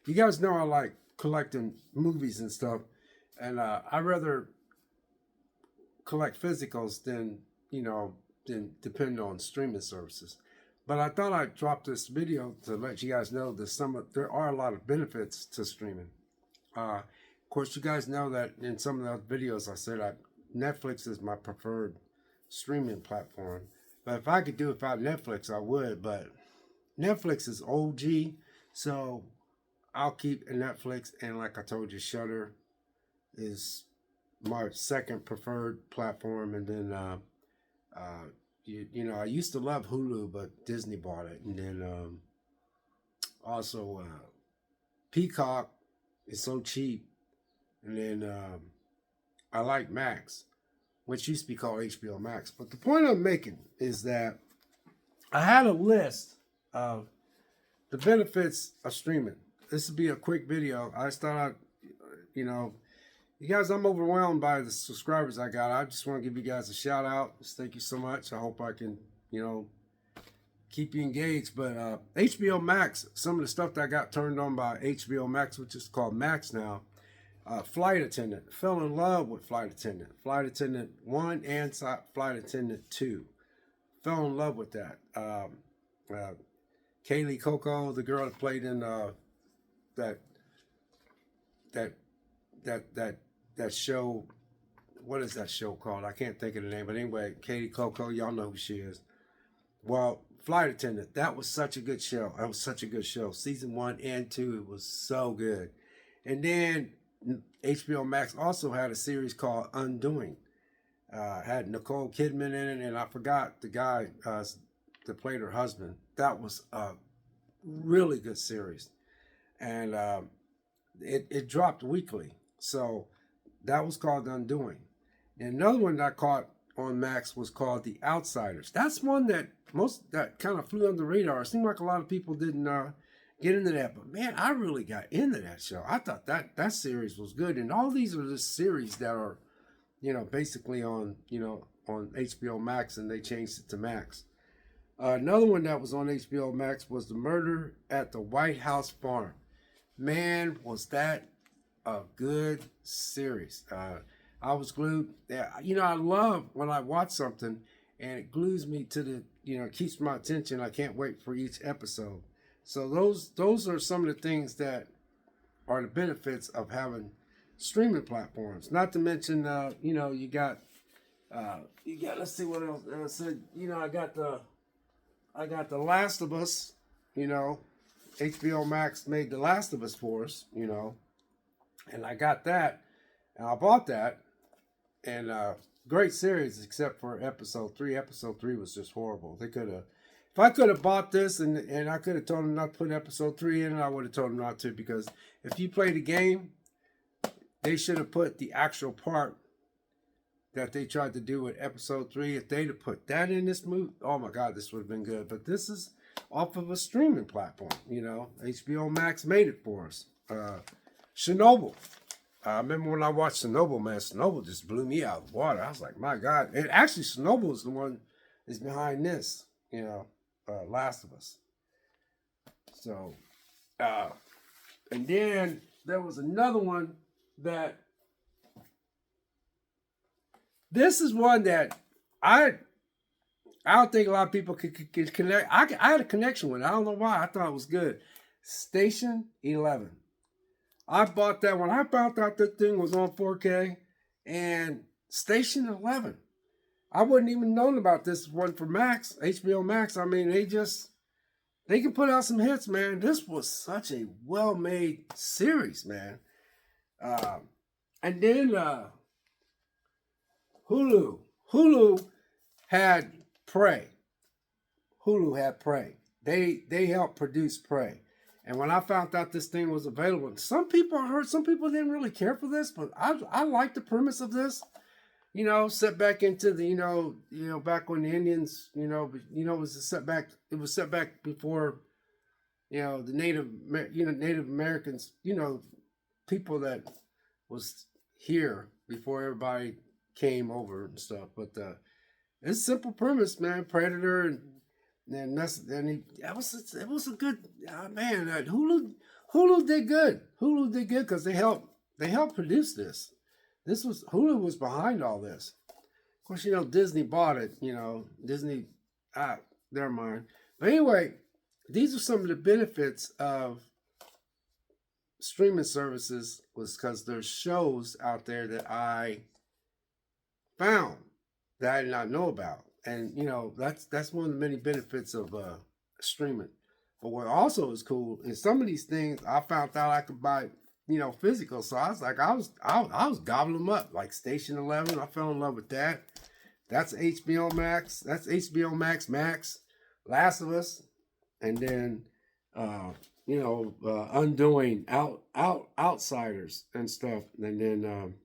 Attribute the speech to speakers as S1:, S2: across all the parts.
S1: You guys know I like collecting movies and stuff, and I rather collect physicals than depend on streaming services. But I thought I'd drop this video to let you guys know that there are a lot of benefits to streaming. Of course, you guys know that in some of the videos I said Netflix is my preferred streaming platform. But if I could do it without Netflix, I would. But Netflix is OG, so I'll keep Netflix. And like I told you, Shutter is my second preferred platform. And then, I used to love Hulu, but Disney bought it. And then also Peacock is so cheap. And then I like Max, which used to be called HBO Max. But the point I'm making is that I had a list of the benefits of streaming. This would be a quick video. I just thought you guys, I'm overwhelmed by the subscribers I got. I just want to give you guys a shout out. Just thank you so much. I hope I can, keep you engaged. But HBO Max, some of the stuff that I got turned on by HBO Max, which is called Max now. Flight Attendant. Fell in love with Flight Attendant. Flight Attendant 1 and Flight Attendant 2. Fell in love with that. Kaylee Coco, the girl that played in that show. What is that show called? I can't think of the name. But anyway, Kaylee Coco, y'all know who she is. Well, Flight Attendant, that was such a good show. That was such a good show. Season 1 and 2, it was so good. And then HBO Max also had a series called Undoing. Had Nicole Kidman in it, and I forgot the guy that played her husband. That was a really good series. And it dropped weekly. So that was called Undoing. And another one that I caught on Max was called The Outsiders. That's one that kind of flew under the radar. It seemed like a lot of people didn't get into that, but man, I really got into that show. I thought that series was good, and all these are just series that are, basically on HBO Max, and they changed it to Max. Another one that was on HBO Max was The Murder at the White House Farm. Man, was that a good series. I was glued. I love when I watch something and it glues me to keeps my attention. I can't wait for each episode. So those are some of the things that are the benefits of having streaming platforms. Not to mention, you got let's see what else. I got the Last of Us. HBO Max made The Last of Us for us. And I got that, and I bought that, and great series except for episode 3. Episode 3 was just horrible. They could have. If I could have bought this and I could have told them not to put episode 3 in, I would have told them not to, because if you play the game, they should have put the actual part that they tried to do with episode 3. If they'd have put that in this movie, oh my God, this would have been good. But this is off of a streaming platform, HBO Max made it for us. Chernobyl. I remember when I watched Chernobyl, man, Chernobyl just blew me out of the water. I was like, my God. And actually, Chernobyl is the one that's behind this, Last of Us. So, and then there was another one that, this is one that I don't think a lot of people could connect. I had a connection with it. I don't know why. I thought it was good. Station 11. I bought that when I found out that thing was on 4K, and Station 11. I wouldn't even known about this one for Max, HBO Max. I mean, they can put out some hits, man. This was such a well-made series, man. And then Hulu. Hulu had Prey. Hulu had Prey. They helped produce Prey. And when I found out this thing was available, some people didn't really care for this, but I like the premise of this. Set back into the, back when the Indians, it was a setback. It was set back before, the Native Americans, people that was here before everybody came over and stuff. But it's a simple premise, man. Predator and it was a good man. Hulu did good. Hulu did good because they helped produce this. This was Hulu was behind all this. Of course, Disney bought it. Disney, ah, never mind. But anyway, these are some of the benefits of streaming services was because there's shows out there that I found that I did not know about, and that's one of the many benefits of streaming. But what also is cool is some of these things I found out I could buy, physical. So I was like, I was gobbling them up, like Station 11. I fell in love with that. That's HBO Max. That's HBO Max, Last of Us, and then Undoing, Outsiders and stuff, and then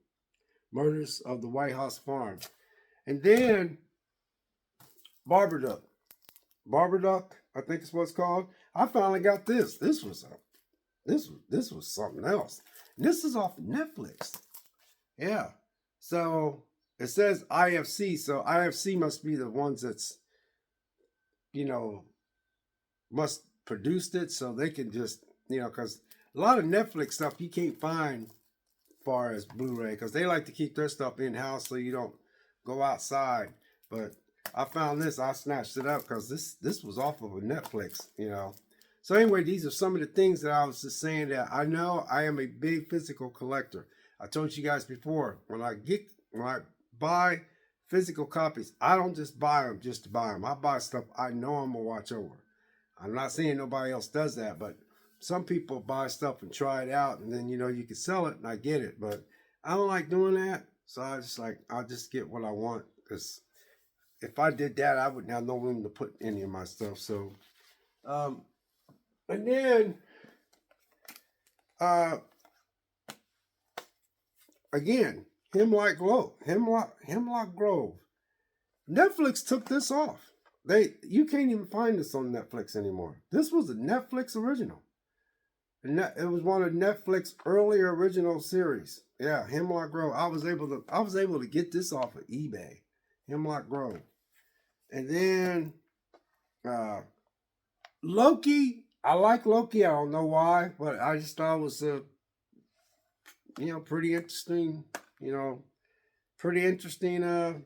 S1: Murders of the White House Farm, and then Barberduck. Barberduck, I think is what it's called. I finally got this. This was something else. And this is off Netflix. Yeah. So it says IFC. So IFC must be the ones that's must produced it, so they can just because a lot of Netflix stuff you can't find far as Blu-ray because they like to keep their stuff in house so you don't go outside. But I found this. I snatched it up because this was off of a Netflix. So anyway, these are some of the things that I was just saying that I know I am a big physical collector. I told you guys before when I buy physical copies, I don't just buy them just to buy them. I buy stuff I know I'm gonna watch over. I'm not saying nobody else does that, but some people buy stuff and try it out, and then you can sell it, and I get it. But I don't like doing that, so I'll just get what I want because if I did that, I wouldn't have no room to put any of my stuff. So, and then, again, Hemlock Grove. Netflix took this off. You can't even find this on Netflix anymore. This was a Netflix original. And it was one of Netflix earlier original series. Yeah, Hemlock Grove. I was able to get this off of eBay. Hemlock Grove. And then Loki. I like Loki. I don't know why, but I just thought it was pretty interesting. Pretty interesting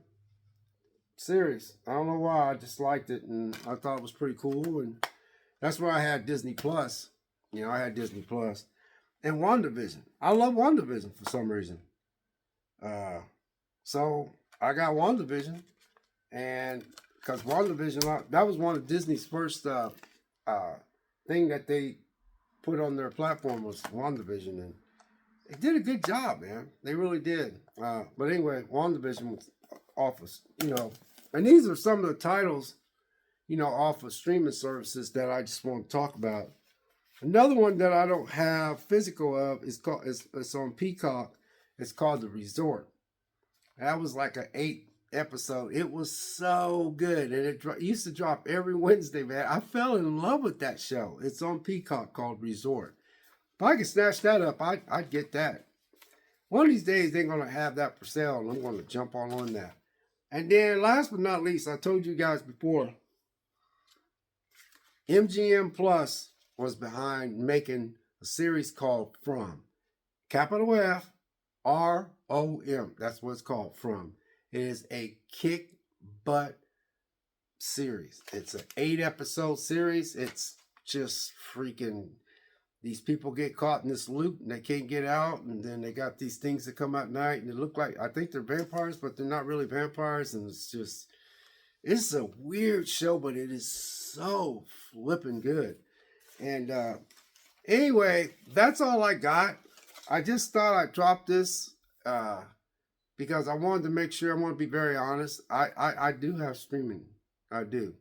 S1: series. I don't know why. I just liked it, and I thought it was pretty cool. And that's why I had Disney Plus. I had Disney Plus. And WandaVision. I love WandaVision for some reason. So I got WandaVision, and because WandaVision, that was one of Disney's first thing that they put on their platform was WandaVision, and they did a good job, man. They really did. But anyway, WandaVision was off of, and these are some of the titles, off of streaming services that I just want to talk about. Another one that I don't have physical of it's on Peacock. It's called The Resort. That was like an 8-episode. It was so good, and it used to drop every Wednesday, man. I fell in love with that show. It's on Peacock called Resort. If I could snatch that up, I'd get that. One of these days, they're going to have that for sale, and I'm going to jump all on that. And then, last but not least, I told you guys before, MGM Plus was behind making a series called From. Capital F, ROM. That's what it's called, From. It is a kick butt series. It's an 8-episode series. It's just freaking... These people get caught in this loop and they can't get out, and then they got these things that come out at night and they look like, I think they're vampires, but they're not really vampires, and it's a weird show, but it is so flipping good. And anyway, that's all I got. I just thought I'd drop this because I wanted to make sure, I want to be very honest. I do have streaming. I do.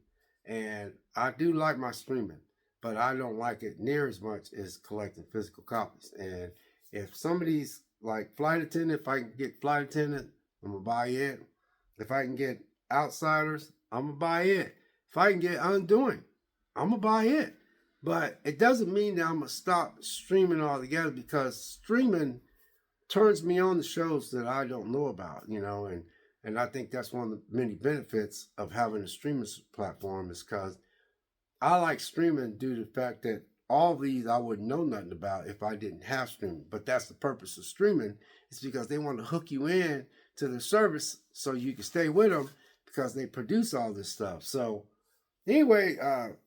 S1: And I do like my streaming. But I don't like it near as much as collecting physical copies. And if somebody's like Flight Attendant, if I can get Flight Attendant, I'm going to buy it. If I can get Outsiders, I'm going to buy it. If I can get Undoing, I'm going to buy it. But it doesn't mean that I'm going to stop streaming altogether, because streaming turns me on to shows that I don't know about, and I think that's one of the many benefits of having a streaming platform, is because I like streaming due to the fact that all these I wouldn't know nothing about if I didn't have streaming. But that's the purpose of streaming. It's because they want to hook you in to the service so you can stay with them because they produce all this stuff. So anyway,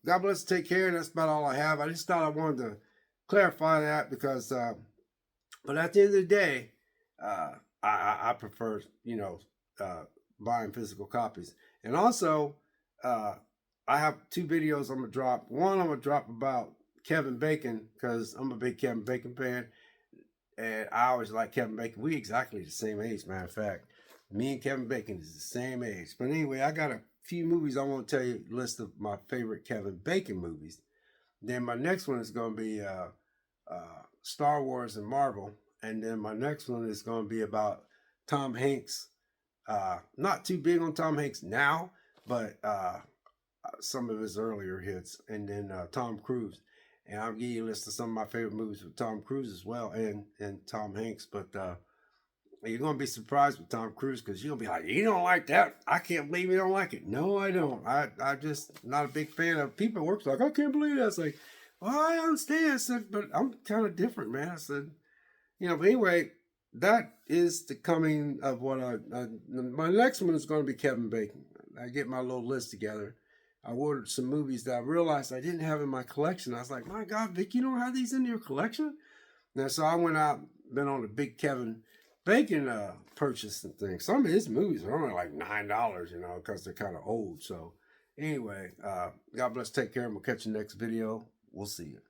S1: God bless, take care. That's about all I have. I just thought I wanted to clarify that because, but at the end of the day, I prefer, buying physical copies. And also, I have 2 videos I'm going to drop. One, I'm going to drop about Kevin Bacon because I'm a big Kevin Bacon fan. And I always like Kevin Bacon. We exactly the same age, matter of fact. Me and Kevin Bacon is the same age. But anyway, I got a few movies I want to tell you, a list of my favorite Kevin Bacon movies. Then my next one is going to be Star Wars and Marvel. And then my next one is going to be about Tom Hanks. Not too big on Tom Hanks now, but some of his earlier hits. And then Tom Cruise. And I'll give you a list of some of my favorite movies with Tom Cruise as well, and Tom Hanks. But you're going to be surprised with Tom Cruise because you're going to be like, you don't like that? I can't believe you don't like it. No, I don't. I just not a big fan of people at work. Like, I can't believe that. It's like, well, I understand. I said, but I'm kind of different, man. I said, but anyway, that is the coming of what my next one is going to be Kevin Bacon. I get my little list together. I ordered some movies that I realized I didn't have in my collection. I was like, my God, Vic, you don't have these in your collection? And so I went out, been on a big Kevin Bacon purchase and things. Some of his movies are only like $9, because they're kind of old. So anyway, God bless, take care, and we'll catch you next video. We'll see you.